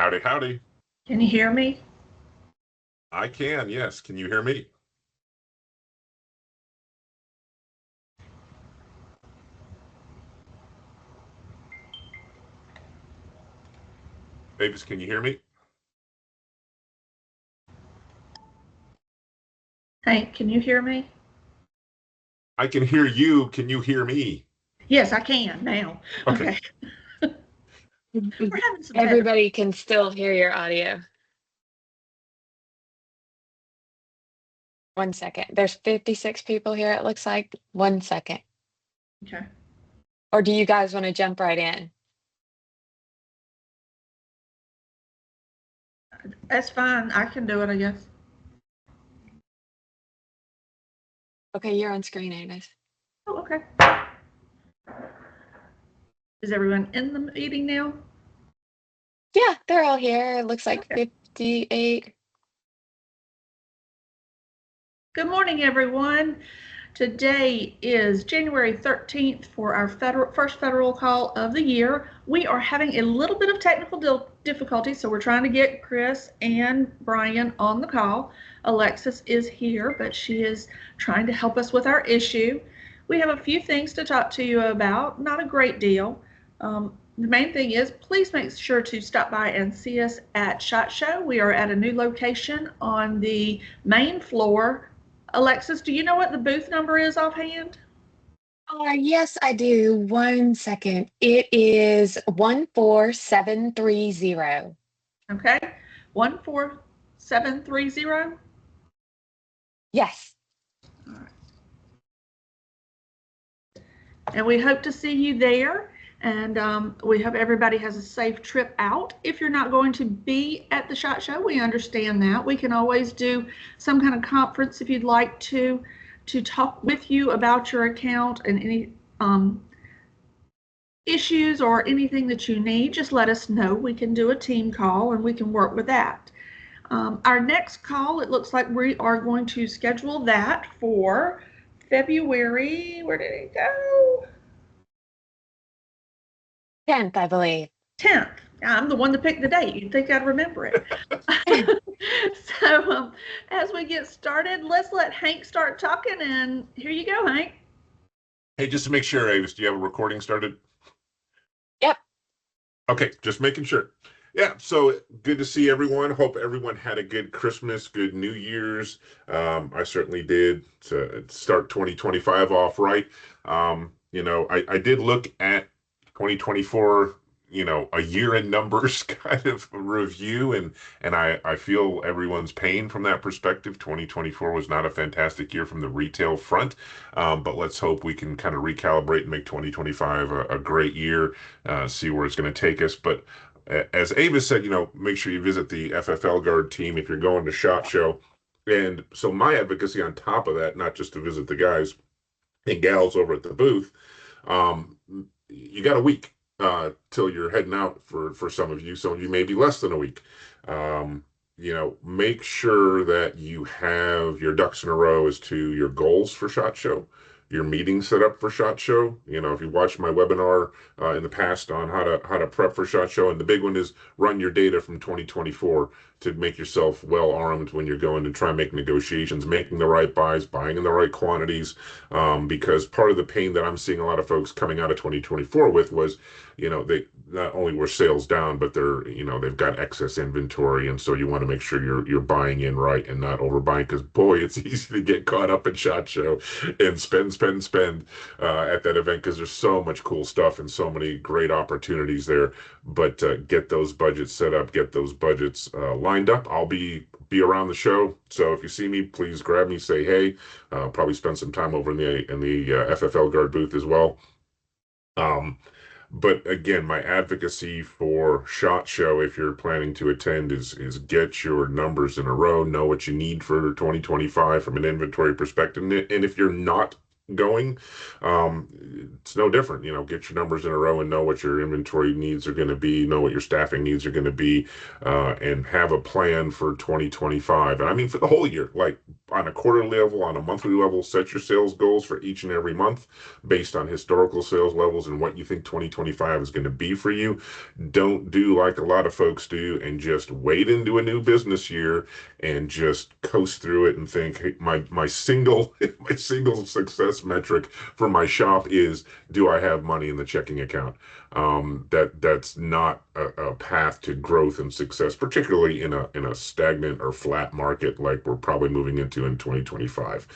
Howdy, howdy. Can you hear me? I can, yes. Can you hear me? Davis, can you hear me? Hank, can you hear me? I can hear you. Can you hear me? Yes, I can now. Okay. We're having some Everybody can still hear your audio. 1 second. There's 56 people here, it looks like. 1 second. Okay. Or do you guys want to jump right in? That's fine. I can do it, I guess. Okay, you're on screen, Agnes. Oh, okay. Is everyone in the meeting now? Yeah, they're all here. It looks like Okay. 58. Good morning, everyone. Today is January 13th for our first federal call of the year. We are having a little bit of technical difficulty, so we're trying to get Chris and Brian on the call. Alexis is here, but she is trying to help us with our issue. We have a few things to talk to you about, not a great deal. The main thing is, please make sure to stop by and see us at SHOT Show. We are at a new location on the main floor. Alexis, do you know what the booth number is offhand? Yes, I do. 1 second. It is 14730. Okay, 14730. Yes. All right. And we hope to see you there. And we hope everybody has a safe trip out. If you're not going to be at the SHOT Show, we understand that. We can always do some kind of conference if you'd like to talk with you about your account and any issues or anything that you need. Just let us know. We can do a team call and we can work with that. Our next call, it looks like we are going to schedule that for February. Where did it go? 10th, I believe. 10th. I'm the one to pick the date. You'd think I'd remember it. So as we get started, let's let Hank start talking. And here you go, Hank. Hey, just to make sure, Avis, do you have a recording started? Yep. Okay, just making sure. Yeah, so good to see everyone. Hope everyone had a good Christmas, good New Year's. I certainly did, to start 2025 off right. I did look at 2024, a year in numbers kind of review, and I feel everyone's pain from that perspective. 2024 was not a fantastic year from the retail front, but let's hope we can kind of recalibrate and make 2025 a great year, see where it's going to take us. But as Avis said, make sure you visit the FFLGuard team if you're going to SHOT Show. And so my advocacy on top of that, not just to visit the guys and gals over at the booth, you got a week till you're heading out for some of you. Some of you may be less than a week. Make sure that you have your ducks in a row as to your goals for SHOT Show, your meeting set up for SHOT Show. If you watched my webinar in the past on how to prep for SHOT Show, and the big one is run your data from 2024 to make yourself well armed when you're going to try and make negotiations, making the right buys, buying in the right quantities. Because part of the pain that I'm seeing a lot of folks coming out of 2024 with was, they not only were sales down, but they've got excess inventory, and so you want to make sure you're buying in right and not overbuying. Because boy, it's easy to get caught up in SHOT Show and spend at that event, because there's so much cool stuff and so many great opportunities there. But get those budgets set up, get those budgets lined up. I'll be around the show, so if you see me, please grab me, say hey. Probably spend some time over in the FFLGuard booth as well. But again, my advocacy for SHOT Show, if you're planning to attend, is get your numbers in a row, know what you need for 2025 from an inventory perspective. And if you're not going, it's no different. Get your numbers in a row and know what your inventory needs are going to be, know what your staffing needs are going to be, and have a plan for 2025. And I mean, for the whole year, like on a quarterly level, on a monthly level, set your sales goals for each and every month based on historical sales levels and what you think 2025 is going to be for you. Don't do like a lot of folks do and just wait into a new business year and just coast through it and think, hey, my single my single success metric for my shop is, do I have money in the checking account? That's not a path to growth and success, particularly in a stagnant or flat market like we're probably moving into in 2025.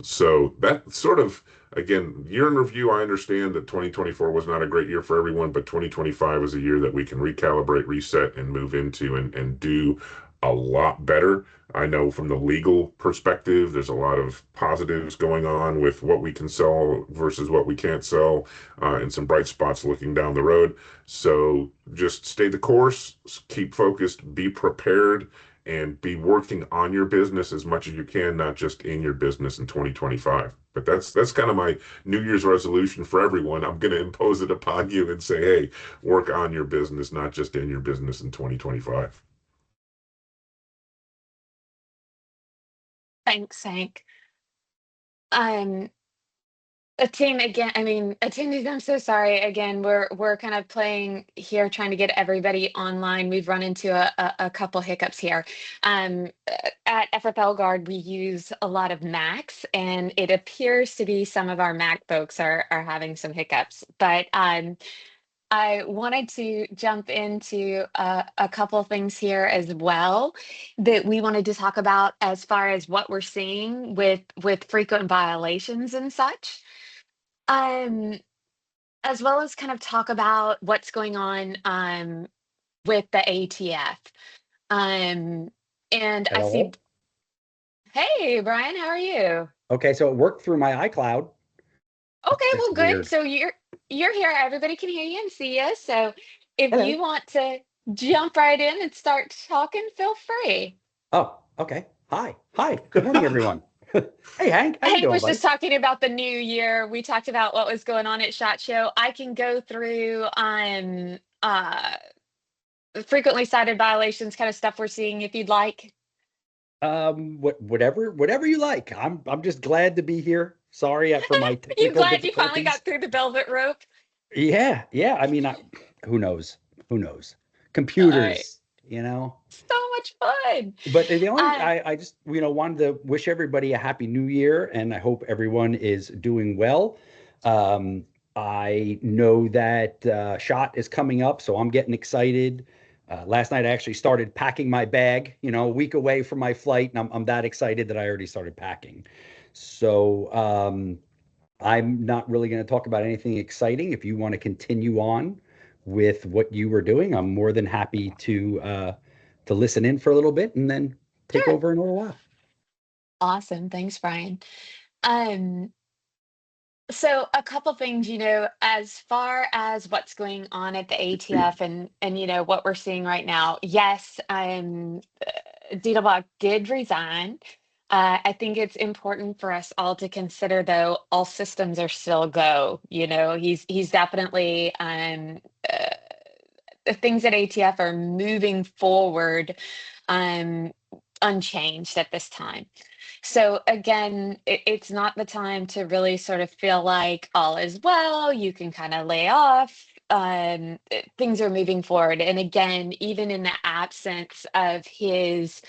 So that sort of, again, year in review, I understand that 2024 was not a great year for everyone, but 2025 is a year that we can recalibrate, reset, and move into and do a lot better. I know from the legal perspective, there's a lot of positives going on with what we can sell versus what we can't sell, and some bright spots looking down the road. So just stay the course, keep focused, be prepared, and be working on your business as much as you can, not just in your business in 2025. But that's kind of my New Year's resolution for everyone. I'm going to impose it upon you and say, hey, work on your business, not just in your business in 2025. Thanks, Hank. Um, attendees, I'm so sorry. Again, we're kind of playing here, trying to get everybody online. We've run into a couple hiccups here. At FFLGuard, we use a lot of Macs, and it appears to be some of our Mac folks are having some hiccups. But I wanted to jump into a couple things here as well that we wanted to talk about as far as what we're seeing with frequent violations and such. Um, as well as kind of talk about what's going on with the ATF. Um, and I see, Hello. hey Brian, how are you? Okay, so it worked through my iCloud. Okay, That's well, good. weird. So you're here. Everybody can hear you and see you. So if Hello. you want to jump right in and start talking, feel free. Oh, okay. Hi. Hi. Good morning, everyone. Hey, Hank. How you Hank doing, was buddy? just talking about the new year. We talked about what was going on at SHOT Show. I can go through frequently cited violations kind of stuff we're seeing if you'd like. Whatever you like. I'm just glad to be here. Sorry for my You technical glad you finally difficulties. got through the velvet rope? Yeah, yeah. I mean, who knows? Who knows? All right. Computers, you know. So much fun. But the only Uh, I just wanted to wish everybody a happy new year, and I hope everyone is doing well. Um, I know that SHOT is coming up, so I'm getting excited. Last night I actually started packing my bag, a week away from my flight, and I'm that excited that I already started packing. So I'm not really going to talk about anything exciting. If you want to continue on with what you were doing, I'm more than happy to listen in for a little bit and then take sure. over in a little while. Awesome. Thanks, Brian. Um, so a couple things, as far as what's going on at the ATF and what we're seeing right now. Yes, Diedelbach did resign. I think it's important for us all to consider, though, all systems are still go. He's definitely things at ATF are moving forward um, unchanged at this time. So again, it's not the time to really sort of feel like all is well. You can kind of lay off. Things are moving forward, and again, even in the absence of his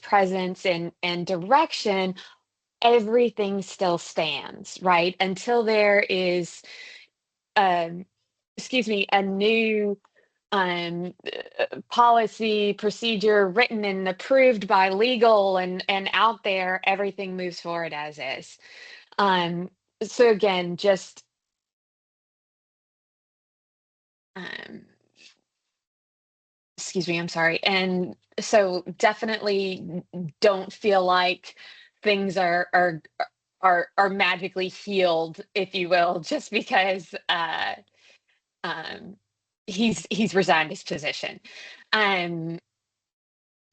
presence and direction, everything still stands, right? Until there is, um, excuse me, a new policy procedure written and approved by legal and out there, everything moves forward as is. um so again, just um excuse me, I'm sorry. And so definitely don't feel like things are magically healed, if you will, just because um he's resigned his position. um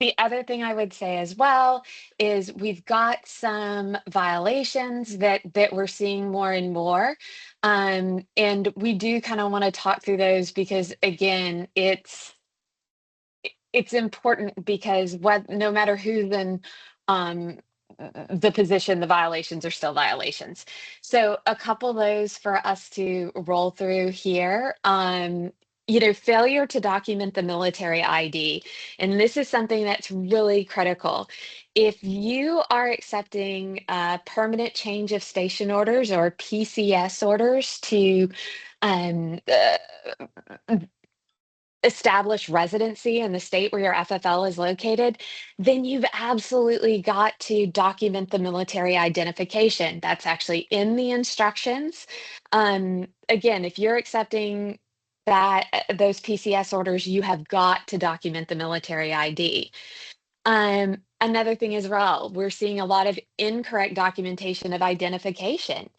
The other thing I would say as well is we've got some violations that we're seeing more and more. And we do kind of want to talk through those because again, it's important because what no matter who's in um, the position, the violations are still violations. So a couple of those for us to roll through here. Failure to document the military ID. And this is something that's really critical. If you are accepting permanent change of station orders or PCS orders to um, establish residency in the state where your FFL is located, then you've absolutely got to document the military identification. That's actually in the instructions. Again, if you're accepting those PCS orders, you have got to document the military ID. Another thing as well, we're seeing a lot of incorrect documentation of identification.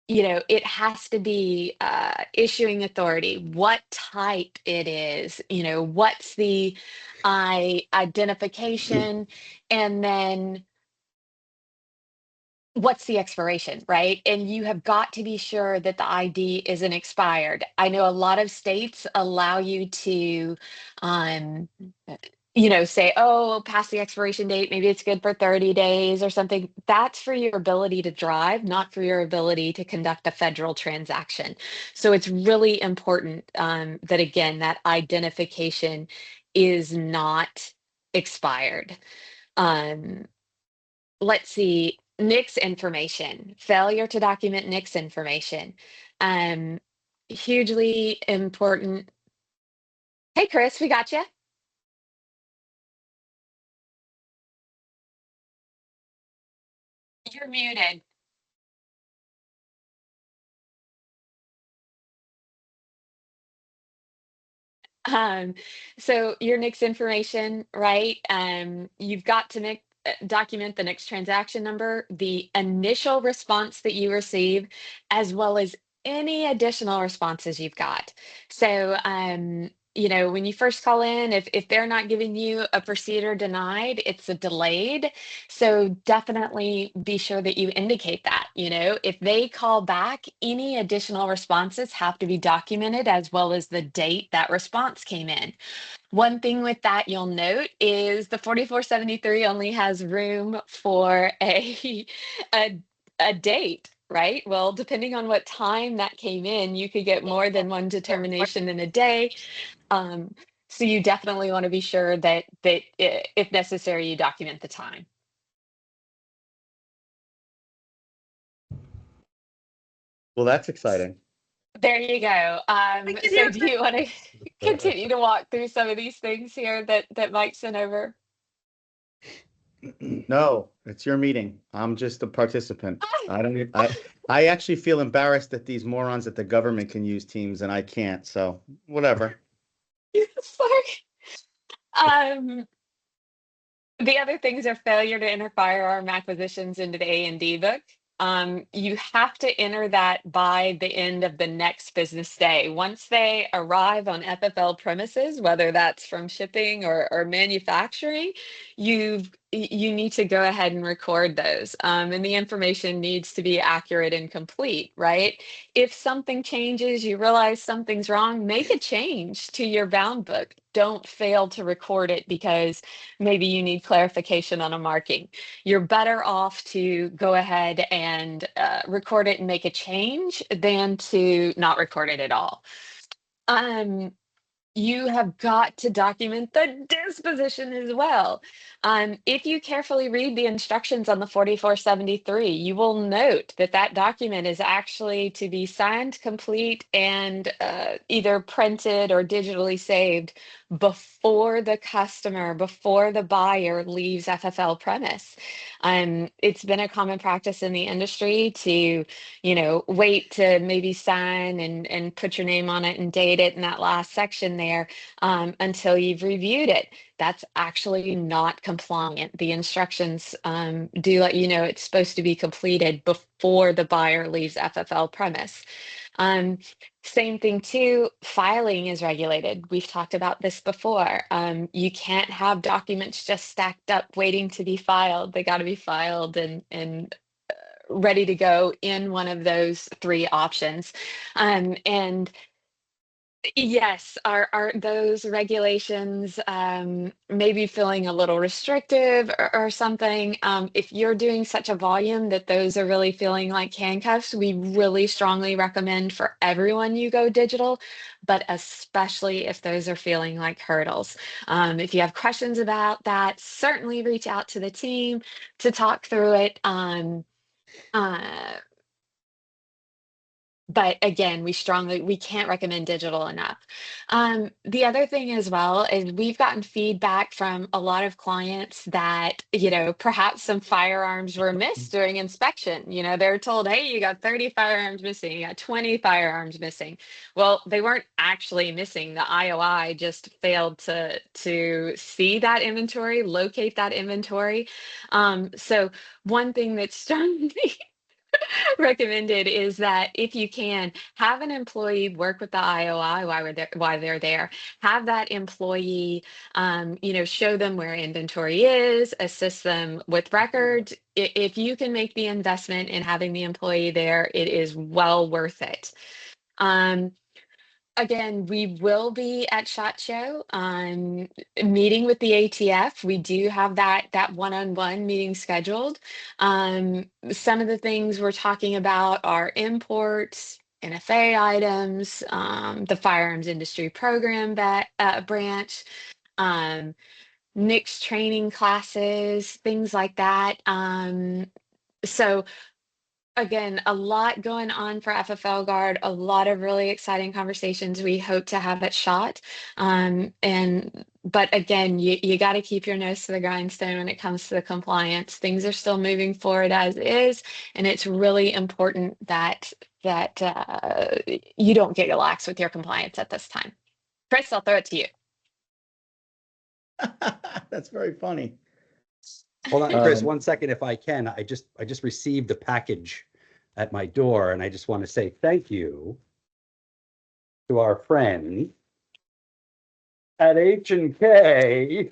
It has to be issuing authority, what type it is, what's the identification, and then what's the expiration, right? And you have got to be sure that the ID isn't expired. I know a lot of states allow you to um, say, oh, past the expiration date, maybe it's good for 30 days or something. That's for your ability to drive, not for your ability to conduct a federal transaction. So it's really important that, again, that identification is not expired. Let's see, NICS information, failure to document NICS information. Um, Hugely important. Hey, Chris, we got you. You're muted. Um, so your NICS information, right? You've got to document the NICS transaction number, the initial response that you receive, as well as any additional responses you've got. So, when you first call in, if they're not giving you a proceed or denied, it's a delayed. So definitely be sure that you indicate that, if they call back, any additional responses have to be documented as well as the date that response came in. One thing with that you'll note is the 4473 only has room for a, a date, right? Well, depending on what time that came in, you could get more than one determination in a day. So you definitely want to be sure that if necessary, you document the time. Well, that's exciting. There you go. So do you want to continue to walk through some of these things here that Mike sent over? No, it's your meeting. I'm just a participant. I actually feel embarrassed that these morons at the government can use Teams and I can't. So whatever. Sorry. The other things are failure to enter firearm acquisitions into the A&D book. You have to enter that by the end of the next business day. Once they arrive on FFL premises, whether that's from shipping or manufacturing, you need to go ahead and record those. And the information needs to be accurate and complete, right? If something changes, you realize something's wrong, make a change to your bound book. Don't fail to record it because maybe you need clarification on a marking. You're better off to go ahead and record it and make a change than to not record it at all. You have got to document the disposition as well. If you carefully read the instructions on the 4473, you will note that document is actually to be signed, complete, and either printed or digitally saved before the buyer leaves FFL premise. It's been a common practice in the industry to, wait to maybe sign and put your name on it and date it in that last section there until you've reviewed it. That's actually not compliant. The instructions do let you know it's supposed to be completed before the buyer leaves FFL premise. Same thing too, filing is regulated. We've talked about this before. You can't have documents just stacked up waiting to be filed. They got to be filed and ready to go in one of those three options. And yes, are those regulations maybe feeling a little restrictive or something? If you're doing such a volume that those are really feeling like handcuffs, we really strongly recommend for everyone you go digital, but especially if those are feeling like hurdles. If you have questions about that, certainly reach out to the team to talk through it. Uh, but again, we can't recommend digital enough. The other thing as well is we've gotten feedback from a lot of clients that, perhaps some firearms were missed during inspection. They're told, hey, you got 30 firearms missing, you got 20 firearms missing. Well, they weren't actually missing. The IOI just failed to see that inventory, locate that inventory. So one thing that's strongly recommended is that if you can have an employee work with the IOI while they're there, have that employee, show them where inventory is, assist them with records. If you can make the investment in having the employee there, it is well worth it. Again, we will be at SHOT Show meeting with the ATF. We do have that one-on-one meeting scheduled. Some of the things we're talking about are imports, NFA items, the firearms industry program branch, NICS training classes, things like that. So again, a lot going on for FFLGuard, a lot of really exciting conversations we hope to have at SHOT. But again, you got to keep your nose to the grindstone when it comes to the compliance. Things are still moving forward as is, and it's really important that you don't get lax with your compliance at this time. Chris, I'll throw it to you. That's very funny. Hold on, Chris, 1 second if I can. I just received a package at my door, and I just want to say thank you to our friend at H&K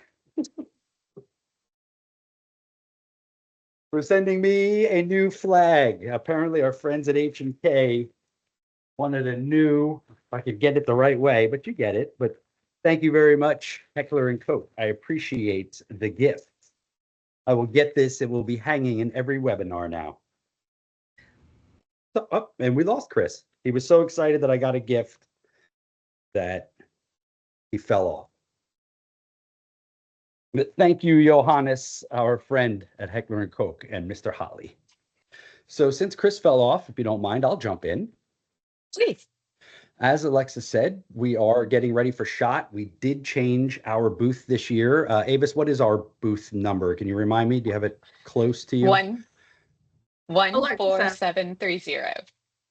for sending me a new flag. Apparently our friends at H&K wanted a new, if I could get it the right way, but you get it. But thank you very much, Heckler and Koch. I appreciate the gift. I will get this. It will be hanging in every webinar now. So, oh, and we lost Chris. He was so excited that I got a gift that he fell off. But thank you, Johannes, our friend at Heckler and Koch, and Mr. Holly. So since Chris fell off, if you don't mind, I'll jump in. Please. As Alexa said, we are getting ready for SHOT. We did change our booth this year. Avis, what is our booth number? Can you remind me? Do you have it close to you? 14730.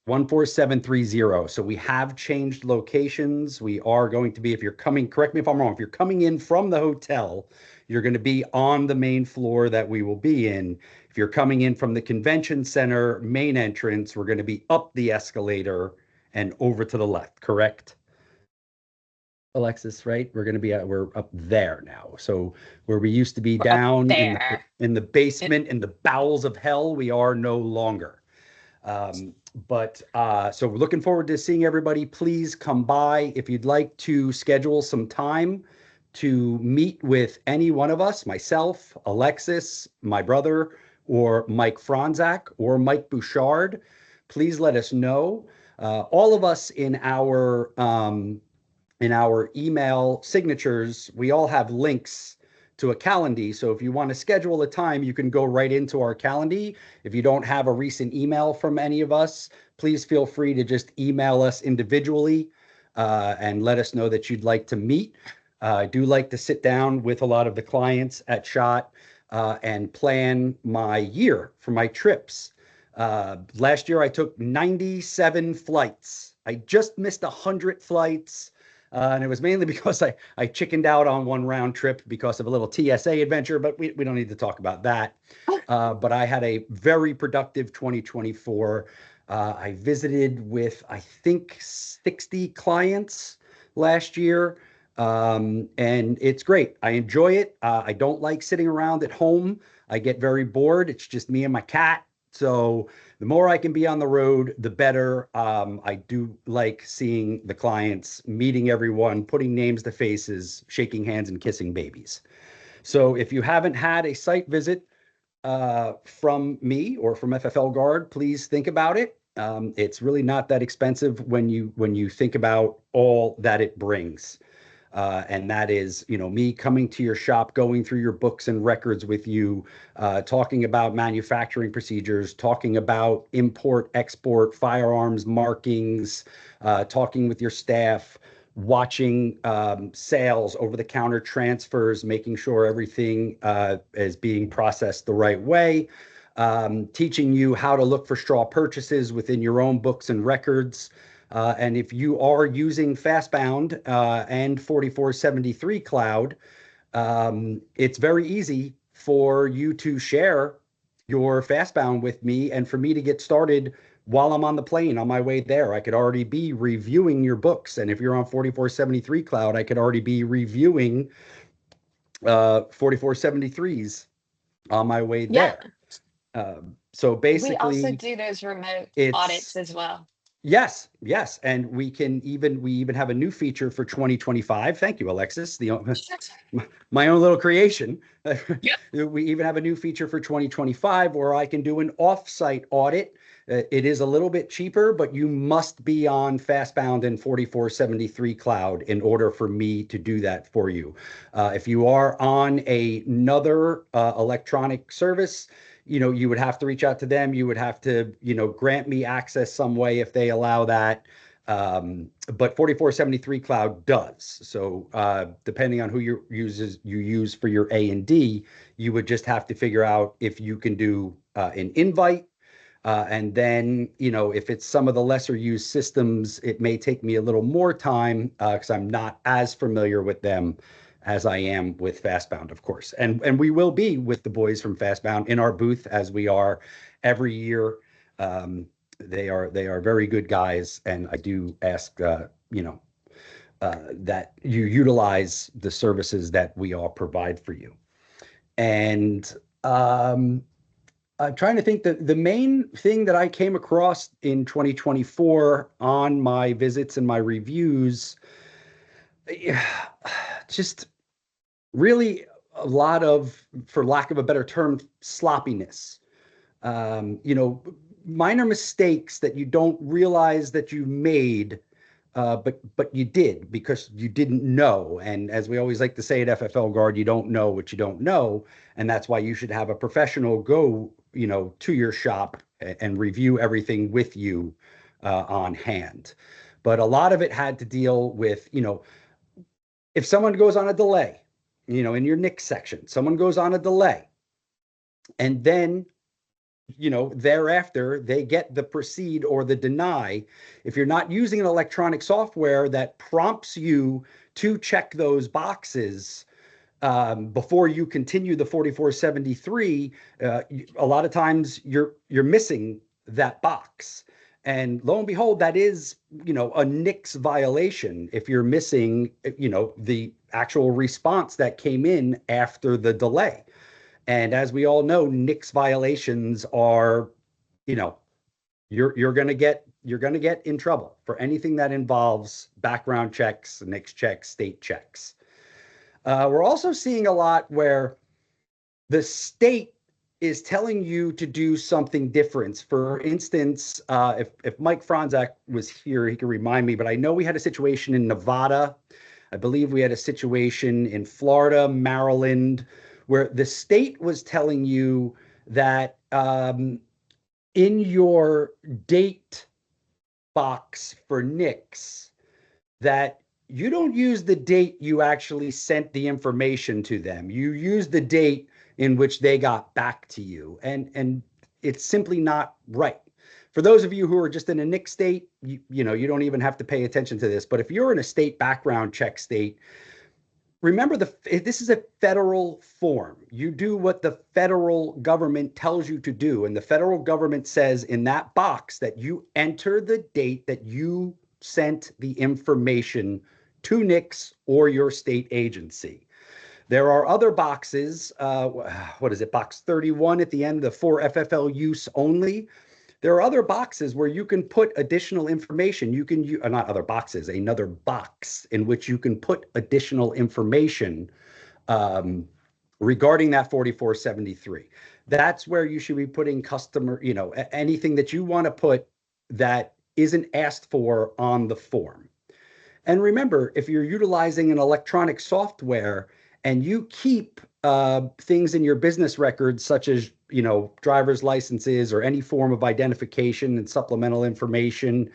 14730. So we have changed locations. We are going to be, if you're coming, correct me if I'm wrong, if you're coming in from the hotel, you're going to be on the main floor that we will be in. If you're coming in from the convention center main entrance, we're going to be up the escalator and over to the left, correct? Alexis, right? We're going to be we're up there now. So where we used to be down in the basement, in the bowels of hell, we are no longer. So we're looking forward to seeing everybody. Please come by if you'd like to schedule some time to meet with any one of us, myself, Alexis, my brother, or Mike Franzak, or Mike Bouchard. Please let us know. All of us in our email signatures, we all have links to a Calendly. So if you want to schedule a time, you can go right into our Calendly. If you don't have a recent email from any of us, please feel free to just email us individually and let us know that you'd like to meet. I do like to sit down with a lot of the clients at SHOT and plan my year for my trips. Last year I took 97 flights. I just missed 100 flights. And it was mainly because I chickened out on one round trip because of a little TSA adventure, but we don't need to talk about that. But I had a very productive 2024. I visited with, I think, 60 clients last year. And it's great. I enjoy it. I don't like sitting around at home. I get very bored. It's just me and my cat. So the more I can be on the road, the better. I do like seeing the clients, meeting everyone, putting names to faces, shaking hands, and kissing babies. So if you haven't had a site visit from me or from FFLGuard, please think about it. It's really not that expensive when you think about all that it brings. And that is, me coming to your shop, going through your books and records with you, talking about manufacturing procedures, talking about import, export, firearms markings, talking with your staff, watching sales, over-the-counter transfers, making sure everything is being processed the right way, teaching you how to look for straw purchases within your own books and records. And if you are using Fastbound and 4473 Cloud, it's very easy for you to share your Fastbound with me and for me to get started while I'm on the plane on my way there. I could already be reviewing your books. And if you're on 4473 Cloud, I could already be reviewing 4473s on my way Yeah. there. So We also basically, do those remote audits it's as well. yes, yes, and we even have a new feature for 2025. Thank you, Alexis. My own little creation. Yeah. We even have a new feature for 2025 where I can do an off-site audit. It is a little bit cheaper, but you must be on Fastbound and 4473 Cloud in order for me to do that for you. If you are on another electronic service, you would have to reach out to them. You would have to, grant me access some way if they allow that. But 4473 Cloud does. So depending on who you use for your A&D, you would just have to figure out if you can do an invite. And then, if it's some of the lesser used systems, it may take me a little more time because I'm not as familiar with them as I am with Fastbound, of course. And we will be with the boys from Fastbound in our booth as we are every year. They are very good guys, and I do ask that you utilize the services that we all provide for you. And I'm trying to think that the main thing that I came across in 2024 on my visits and my reviews, just really a lot of, for lack of a better term, sloppiness. Minor mistakes that you don't realize that you made, but you did because you didn't know. And as we always like to say at FFLGuard, you don't know what you don't know, and that's why you should have a professional go, to your shop and review everything with you on hand. But a lot of it had to deal with, if someone goes on a delay, in your NICS section, someone goes on a delay, and then thereafter they get the proceed or the deny. If you're not using an electronic software that prompts you to check those boxes before you continue the 4473, a lot of times you're missing that box. And lo and behold, that is, a NICS violation if you're missing, the actual response that came in after the delay. And as we all know, NICS violations are, you're going to get in trouble for anything that involves background checks, NICS checks, state checks. We're also seeing a lot where the state is telling you to do something different. For instance, if Mike Franzak was here, he could remind me, but I know we had a situation in Nevada. I believe we had a situation in Florida, Maryland, where the state was telling you that in your date box for NICS, that you don't use the date you actually sent the information to them. You use the date in which they got back to you. And it's simply not right. For those of you who are just in a NICS state, you don't even have to pay attention to this. But if you're in a state background check state, remember, this is a federal form. You do what the federal government tells you to do. And the federal government says in that box that you enter the date that you sent the information to NICS or your state agency. There are other boxes. What is it? Box 31 at the end, the for FFL use only. There are other boxes where you can put additional information. You can use, not other boxes, another box in which you can put additional information regarding that 4473. That's where you should be putting customer, anything that you want to put that isn't asked for on the form. And remember, if you're utilizing an electronic software and you keep things in your business records, such as driver's licenses or any form of identification and supplemental information,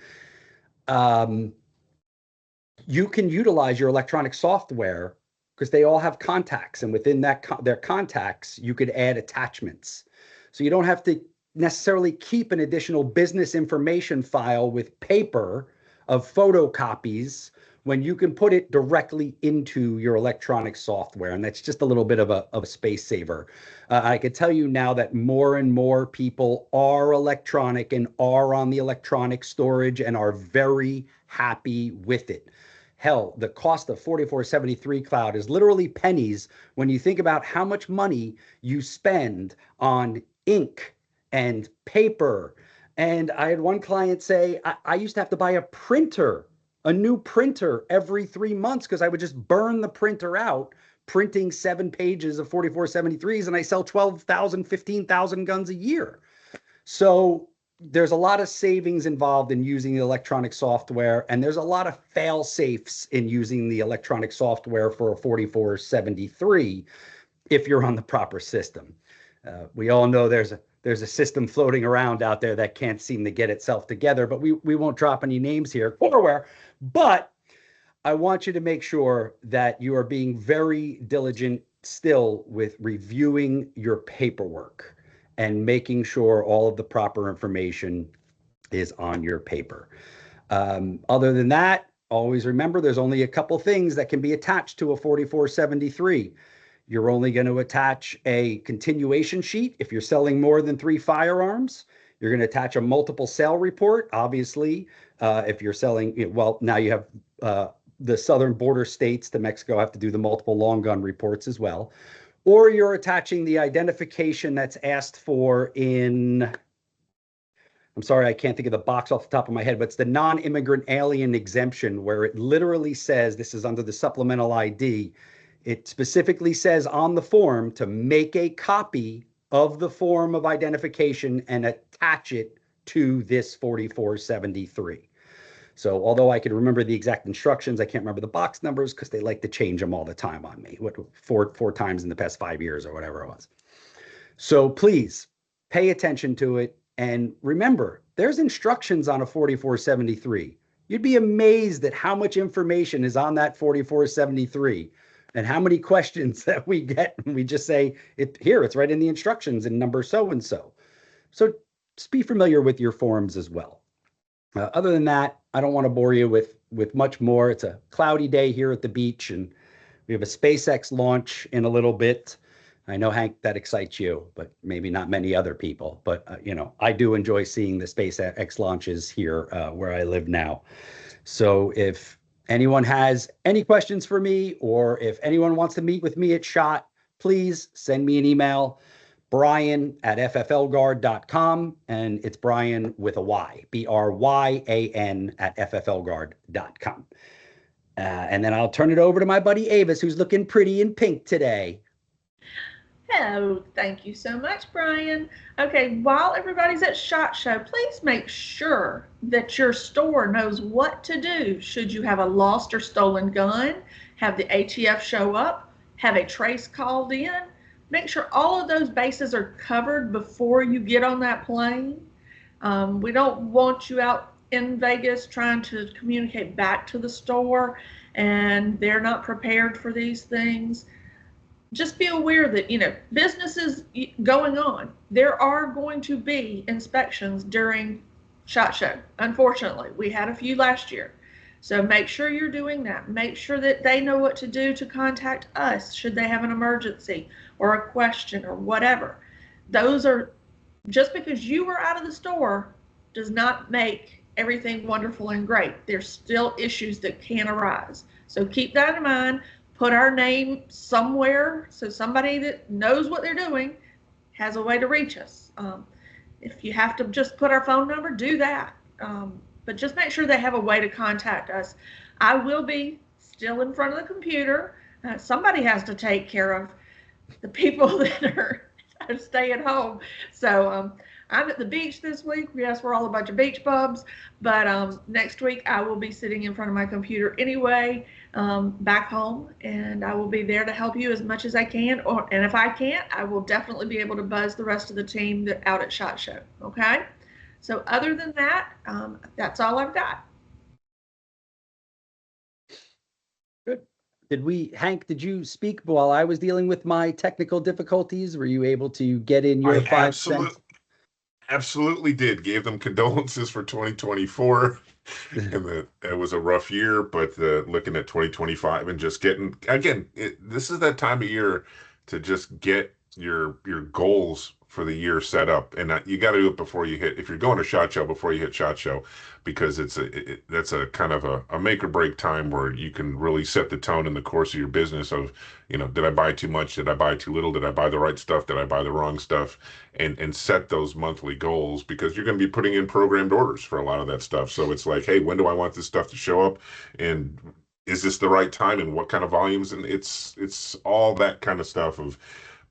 you can utilize your electronic software because they all have contacts, and within their contacts, you could add attachments. So you don't have to necessarily keep an additional business information file with paper of photocopies when you can put it directly into your electronic software. And that's just a little bit of a space saver. I can tell you now that more and more people are electronic and are on the electronic storage and are very happy with it. Hell, the cost of 4473 Cloud is literally pennies when you think about how much money you spend on ink and paper. And I had one client say, I used to have to buy a new printer every 3 months because I would just burn the printer out, printing 7 pages of 4473s, and I sell 12,000, 15,000 guns a year. So there's a lot of savings involved in using the electronic software, and there's a lot of fail safes in using the electronic software for a 4473 if you're on the proper system. We all know there's a system floating around out there that can't seem to get itself together, but we won't drop any names here or where. But I want you to make sure that you are being very diligent still with reviewing your paperwork and making sure all of the proper information is on your paper. Other than that, always remember there's only a couple things that can be attached to a 4473. You're only going to attach a continuation sheet if you're selling more than 3 firearms. You're going to attach a multiple sale report, obviously, if you're selling, well, now you have the southern border states to Mexico have to do the multiple long gun reports as well. Or you're attaching the identification that's asked for in, I'm sorry, I can't think of the box off the top of my head, but it's the non-immigrant alien exemption where it literally says, this is under the supplemental ID, it specifically says on the form to make a copy of the form of identification and attach it to this 4473. So although I could remember the exact instructions, I can't remember the box numbers because they like to change them all the time on me, four times in the past 5 years or whatever it was. So please pay attention to it. And remember, there's instructions on a 4473. You'd be amazed at how much information is on that 4473 and how many questions that we get. And we just say, here, it's right in the instructions and number so-and-so. So just be familiar with your forms as well. Other than that, I don't want to bore you with much more. It's a cloudy day here at the beach, and we have a SpaceX launch in a little bit. I know, Hank, that excites you, but maybe not many other people. But, I do enjoy seeing the SpaceX launches here where I live now. So if anyone has any questions for me, or if anyone wants to meet with me at SHOT, please send me an email, Brian@FFLGuard.com, and it's Brian with a Y, BRYAN@FFLGuard.com. And then I'll turn it over to my buddy Avis, who's looking pretty in pink today. Hello, thank you so much, Brian. Okay, while everybody's at SHOT Show, please make sure that your store knows what to do should you have a lost or stolen gun, have the ATF show up, have a trace called in. Make sure all of those bases are covered before you get on that plane. We don't want you out in Vegas trying to communicate back to the store and they're not prepared for these things. Just be aware that, business is going on. There are going to be inspections during SHOT Show. Unfortunately, we had a few last year. So make sure you're doing that. Make sure that they know what to do to contact us should they have an emergency or a question or whatever. Those are, just because you were out of the store does not make everything wonderful and great. There's still issues that can arise. So keep that in mind. Put our name somewhere so somebody that knows what they're doing has a way to reach us. If you have to just put our phone number, do that. But just make sure they have a way to contact us. I will be still in front of the computer. Somebody has to take care of the people that are staying home. So I'm at the beach this week. Yes, we're all a bunch of beach bums, but next week I will be sitting in front of my computer anyway, back home, and I will be there to help you as much as I can. And if I can't, I will definitely be able to buzz the rest of the team out at SHOT Show. Okay. So other than that, that's all I've got. Good. Hank, did you speak while I was dealing with my technical difficulties? Were you able to get in your 5 cents? Absolutely did. Gave them condolences for 2024. And it was a rough year, but looking at 2025 and just getting, again, this is that time of year to just get your goals for the year set up, and you got to do it before you hit. If you're going to SHOT Show, before you hit SHOT Show, because that's a kind of a make or break time where you can really set the tone in the course of your business of, did I buy too much? Did I buy too little? Did I buy the right stuff? Did I buy the wrong stuff? And set those monthly goals, because you're going to be putting in programmed orders for a lot of that stuff. So it's like, hey, when do I want this stuff to show up? And is this the right time? And what kind of volumes? And it's all that kind of stuff of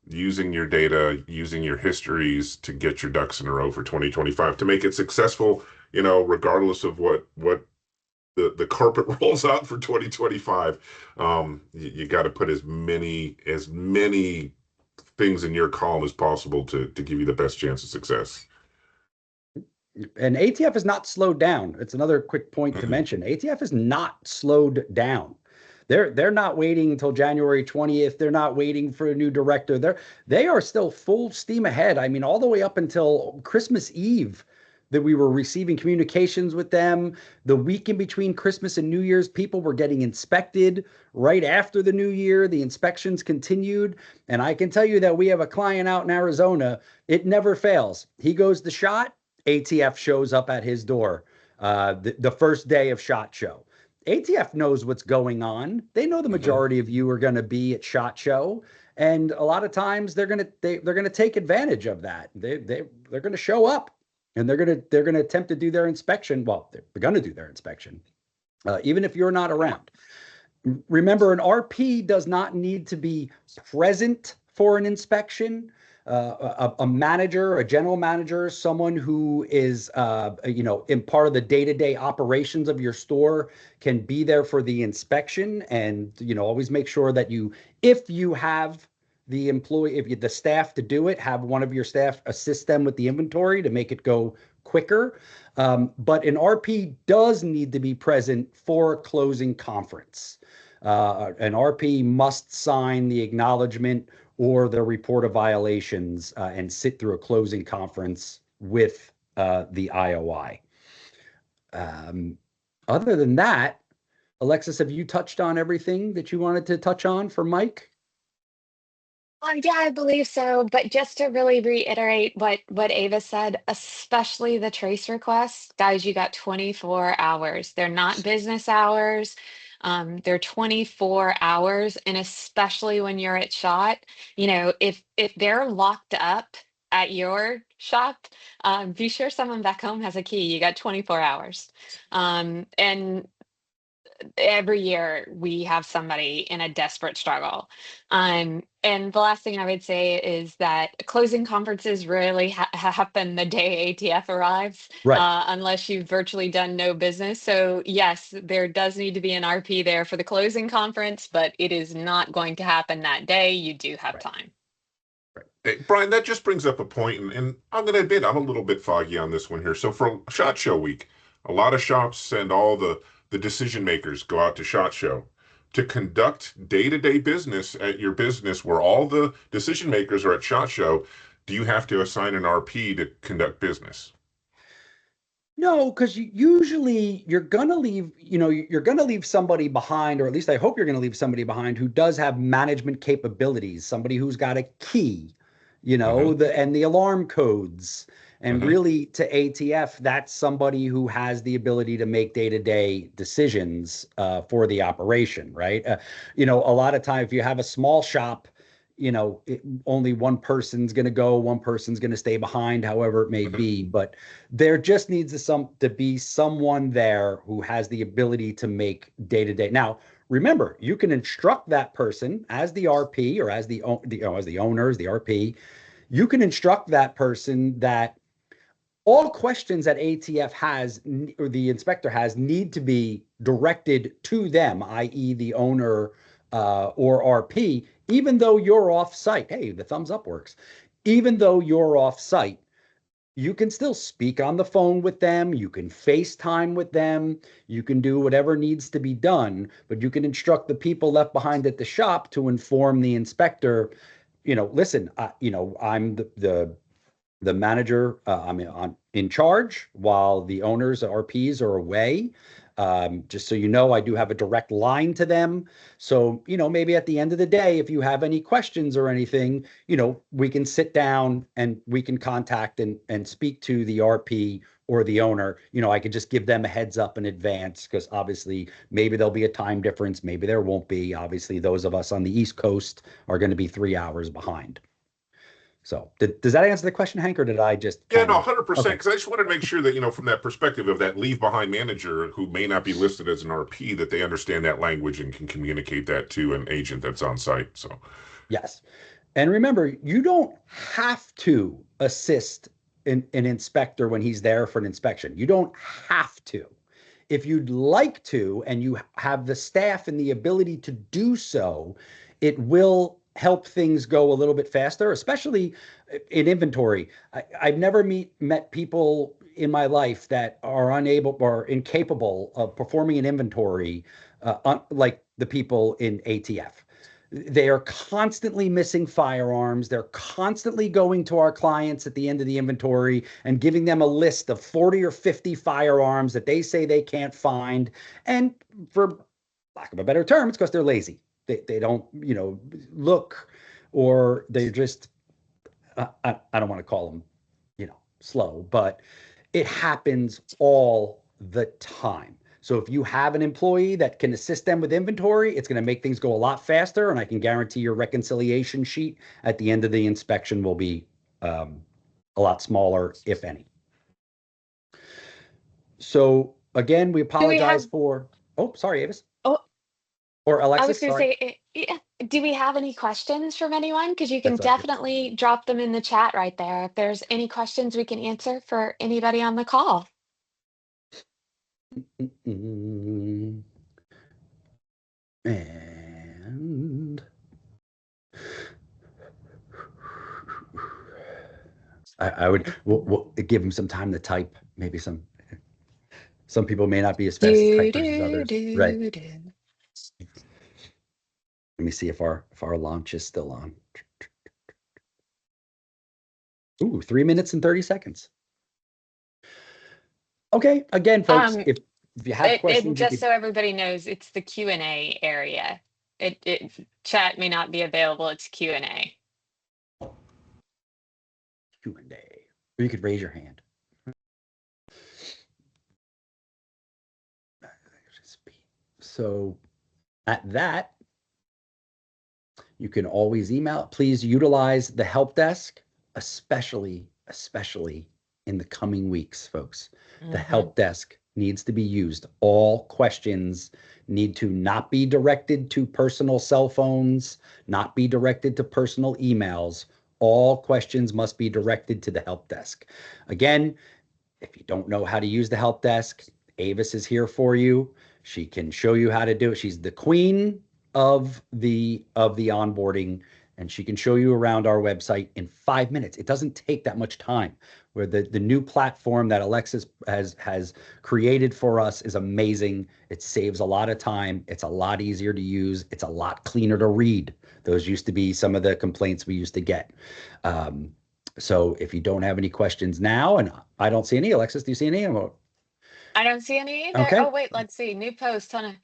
using your data, using your histories to get your ducks in a row for 2025 to make it successful, regardless of what the carpet rolls out for 2025. You got to put as many things in your column as possible to give you the best chance of success. And ATF is not slowed down. It's another quick point to mention. ATF is not slowed down. They're not waiting until January 20th. They're not waiting for a new director. They are still full steam ahead. I mean, all the way up until Christmas Eve that we were receiving communications with them. The week in between Christmas and New Year's, people were getting inspected right after the new year. The inspections continued. And I can tell you that we have a client out in Arizona. It never fails. He goes to SHOT, ATF shows up at his door the first day of SHOT Show. ATF knows what's going on. They know the majority of you are going to be at SHOT Show, and a lot of times they're going to take advantage of that. They're going to show up, and they're going to attempt to do their inspection. Well, they're going to do their inspection, even if you're not around. Remember, an RP does not need to be present for an inspection. A manager, a general manager, someone who is, in part of the day-to-day operations of your store can be there for the inspection. And, always make sure that if you have the employee, the staff to do it, have one of your staff assist them with the inventory to make it go quicker. But an RP does need to be present for a closing conference. An RP must sign the acknowledgement or the report of violations and sit through a closing conference with the IOI. Other than that, Alexis, have you touched on everything that you wanted to touch on for Mike? Yeah, I believe so. But just to really reiterate what Ava said, especially the trace requests, guys, you got 24 hours. They're not business hours. They're 24 hours. And especially when you're at SHOT, if they're locked up at your shop, be sure someone back home has a key. You got 24 hours. And every year we have somebody in a desperate struggle. And the last thing I would say is that closing conferences rarely happen the day ATF arrives, right. Unless you've virtually done no business. So yes, there does need to be an RP there for the closing conference, but it is not going to happen that day. You do have time. Hey, Brian, that just brings up a point, and I'm going to admit I'm a little bit foggy on this one here. So for SHOT Show week, a lot of shops send all the decision makers go out to SHOT Show to conduct day-to-day business at your business where all the decision makers are at SHOT Show. Do you have to assign an RP to conduct business? No, because usually you're gonna leave, you're gonna leave somebody behind, or at least I hope you're gonna leave somebody behind who does have management capabilities, somebody who's got a key, Hmm. and the alarm codes. And Hmm. really to ATF, that's somebody who has the ability to make day-to-day decisions for the operation, right? A lot of time if you have a small shop, only one person's going to go, one person's going to stay behind, however it may Hmm. be. But there just needs to be someone there who has the ability to make day to day. Now, remember, you can instruct that person as the RP or as as the owners, the RP. You can instruct that person that all questions that ATF has or the inspector has need to be directed to them, i.e., the owner or RP, even though you're off site. Hey, the thumbs up works. Even though you're off site, you can still speak on the phone with them. You can FaceTime with them. You can do whatever needs to be done, but you can instruct the people left behind at the shop to inform the inspector, listen, I'm the manager, I'm in charge while the owners, RPs, are away. Just so you know, I do have a direct line to them. So, maybe at the end of the day, if you have any questions or anything, we can sit down and we can contact and speak to the RP or the owner. I could just give them a heads up in advance because obviously maybe there'll be a time difference, maybe there won't be. Obviously, those of us on the East Coast are going to be 3 hours behind. So does that answer the question, Hank, or did I just Yeah, kind no, of? 100%. Okay. Because I just wanted to make sure that, from that perspective of that leave behind manager who may not be listed as an RP, that they understand that language and can communicate that to an agent that's on site. So, Yes. And remember, you don't have to assist an inspector when he's there for an inspection. You don't have to. If you'd like to, and you have the staff and the ability to do so, it will help things go a little bit faster, especially in inventory. I've never met people in my life that are unable or incapable of performing an inventory like the people in ATF. They are constantly missing firearms. They're constantly going to our clients at the end of the inventory and giving them a list of 40 or 50 firearms that they say they can't find. And for lack of a better term, it's because they're lazy. They don't, look, or they're just, I don't want to call them, slow, but it happens all the time. So if you have an employee that can assist them with inventory, it's going to make things go a lot faster. And I can guarantee your reconciliation sheet at the end of the inspection will be a lot smaller, if any. So again, we Do we apologize have, for, oh, sorry, Avis. oh, Or I was Alexis, going to sorry. say, yeah, do we have any questions from anyone? Because you can That's up. definitely drop them in the chat right there. If there's any questions we can answer for anybody on the call. And I would we'll give them some time to type. Maybe some people may not be as fast as Do, typers as do, others. Right. do, do. Let me see if our launch is still on. Ooh, 3 minutes and 30 seconds. Okay. Again, folks, Um, if you have and questions, you just could so everybody knows, it's the Q&A area. It chat may not be available. It's Q&A. Q&A. Or you could raise your hand. So at that, you can always email. Please utilize the help desk, especially in the coming weeks, folks. The help desk needs to be used. All questions need to not be directed to personal cell phones, not be directed to personal emails. All questions must be directed to the help desk. Again, if you don't know how to use the help desk, Avis is here for you. She can show you how to do it. She's the queen of the onboarding, and she can show you around our website in 5 minutes. It doesn't take that much time. Where the new platform that Alexis has created for us is amazing. It saves a lot of time. It's a lot easier to use. It's a lot cleaner to read. Those used to be some of the complaints we used to get. So if you don't have any questions now, and I don't see any, Alexis, do you see any? I don't see any either. Okay. Oh, wait, let's see. New post on a.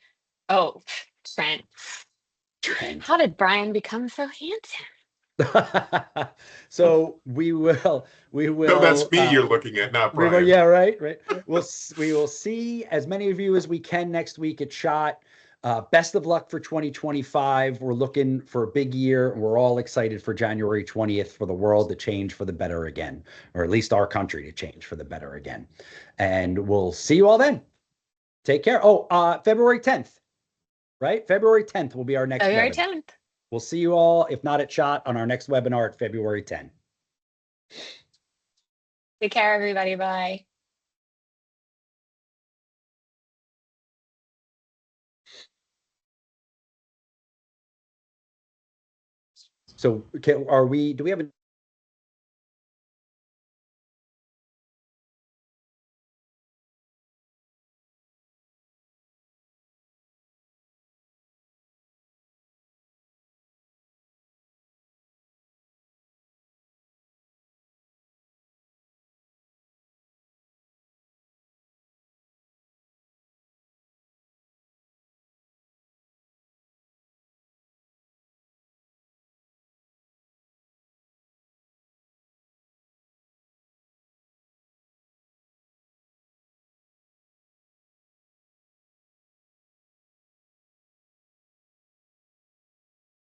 Oh, Trent. Trent. How did Brian become so handsome? So we will No, that's me you're looking at, not Brian. yeah, right. We will see as many of you as we can next week at SHOT. Best of luck for 2025. We're looking for a big year. We're all excited for January 20th for the world to change for the better again, or at least our country to change for the better again. And we'll see you all then. Take care. Oh, February 10th, right? February 10th will be our next February webinar. 10th. We'll see you all, if not at SHOT, on our next webinar at February 10th. Take care, everybody. Bye. So do we have a